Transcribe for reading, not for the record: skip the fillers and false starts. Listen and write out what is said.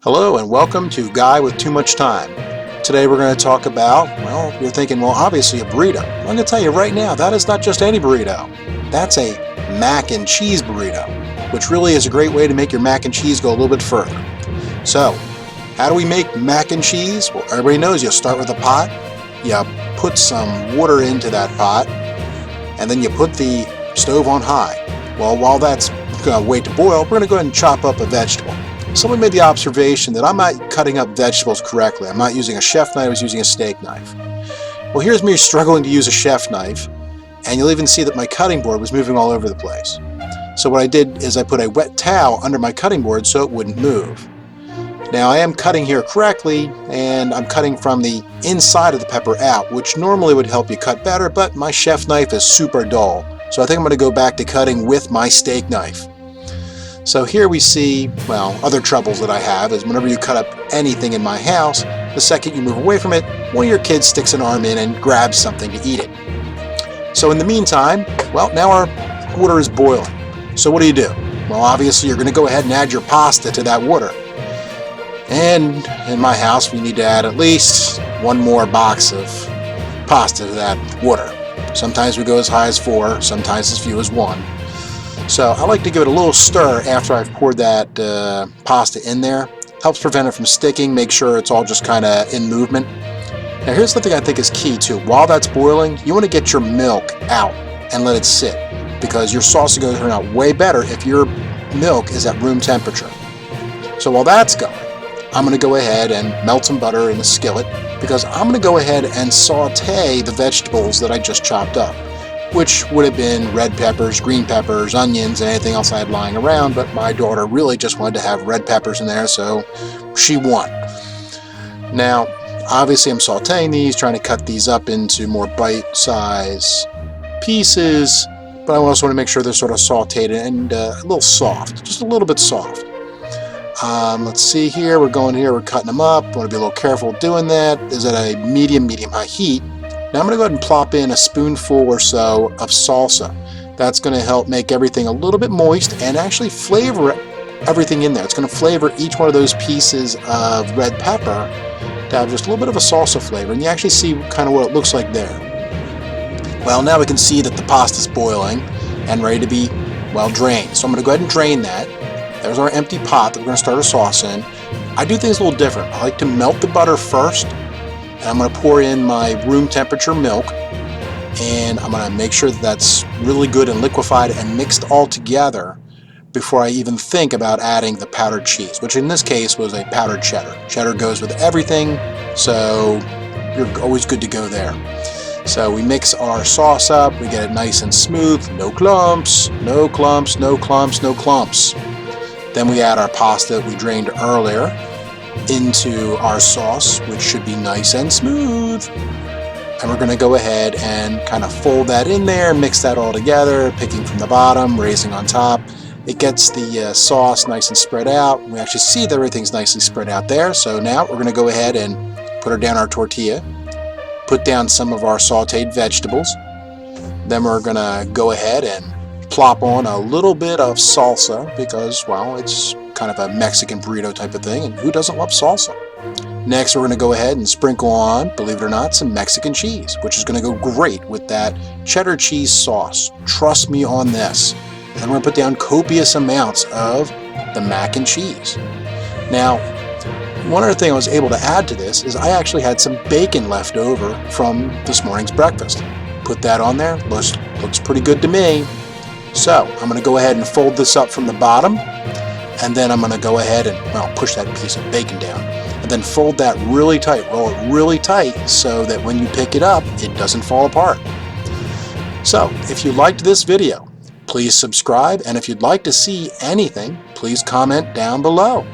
Hello and welcome to Guy with Too Much Time. Today we're going to talk about, well, you're thinking, well, obviously a burrito. I'm going to tell you right now, that is not just any burrito. That's a mac and cheese burrito, which really is a great way to make your mac and cheese go a little bit further. So, how do we make mac and cheese? Well, everybody knows you start with a pot, you put some water into that pot, and then you put the stove on high. Well, while that's going to wait to boil, we're going to go ahead and chop up a vegetable. Someone made the observation that I'm not cutting up vegetables correctly. I'm not using a chef knife, I was using a steak knife. Well, here's me struggling to use a chef knife, and you'll even see that my cutting board was moving all over the place. So what I did is I put a wet towel under my cutting board so it wouldn't move. Now I am cutting here correctly, and I'm cutting from the inside of the pepper out, which normally would help you cut better, but my chef knife is super dull. So I think I'm going to go back to cutting with my steak knife. So here we see, well, other troubles that I have is whenever you cut up anything in my house, the second you move away from it, one of your kids sticks an arm in and grabs something to eat it. So in the meantime, well, now our water is boiling. So what do? Well, obviously you're going to go ahead and add your pasta to that water. And in my house, we need to add at least one more box of pasta to that water. Sometimes we go as high as 4, sometimes as few as 1. So I like to give it a little stir after I've poured that pasta in there. Helps prevent it from sticking, make sure it's all just kind of in movement. Now here's something I think is key too. While that's boiling, you want to get your milk out and let it sit, because your sauce is going to turn out way better if your milk is at room temperature. So while that's going, I'm going to go ahead and melt some butter in the skillet, because I'm going to go ahead and saute the vegetables that I just chopped up, which would have been red peppers, green peppers, onions, and anything else I had lying around, but my daughter really just wanted to have red peppers in there, so she won. Now, obviously I'm sauteing these, trying to cut these up into more bite-size pieces, but I also want to make sure they're sort of sauteed and a little soft, just a little bit soft. Let's see here, we're cutting them up. Want to be a little careful doing that. Is at a medium-high heat. Now I'm going to go ahead and plop in a spoonful or so of salsa. That's going to help make everything a little bit moist and actually flavor everything in there. It's going to flavor each one of those pieces of red pepper to have just a little bit of a salsa flavor, and you actually see kind of what it looks like there. Well, now we can see that the pasta's boiling and ready to be, well, drained. So I'm going to go ahead and drain that. There's our empty pot that we're going to start our sauce in. I do things a little different. I like to melt the butter first, and I'm going to pour in my room temperature milk, and I'm going to make sure that that's really good and liquefied and mixed all together before I even think about adding the powdered cheese, which in this case was a powdered cheddar. Cheddar goes with everything, so you're always good to go there. So we mix our sauce up, we get it nice and smooth, no clumps, no clumps, no clumps, no clumps. Then we add our pasta that we drained earlier into our sauce, which should be nice and smooth. And we're going to go ahead and kind of fold that in there, mix that all together, picking from the bottom, raising on top. It gets the sauce nice and spread out. We actually see that everything's nicely spread out there. So now we're going to go ahead and put her down our tortilla, put down some of our sauteed vegetables. Then we're going to go ahead and plop on a little bit of salsa, because, well, it's kind of a Mexican burrito type of thing, and who doesn't love salsa? Next, we're going to go ahead and sprinkle on, believe it or not, some Mexican cheese, which is going to go great with that cheddar cheese sauce. Trust me on this. And then we're going to put down copious amounts of the mac and cheese. Now, one other thing I was able to add to this is I actually had some bacon left over from this morning's breakfast. Put that on there. Looks pretty good to me. So I'm going to go ahead and fold this up from the bottom, and then I'm going to go ahead and, well, push that piece of bacon down, and then fold that really tight, roll it really tight so that when you pick it up, it doesn't fall apart. So if you liked this video, please subscribe, and if you'd like to see anything, please comment down below.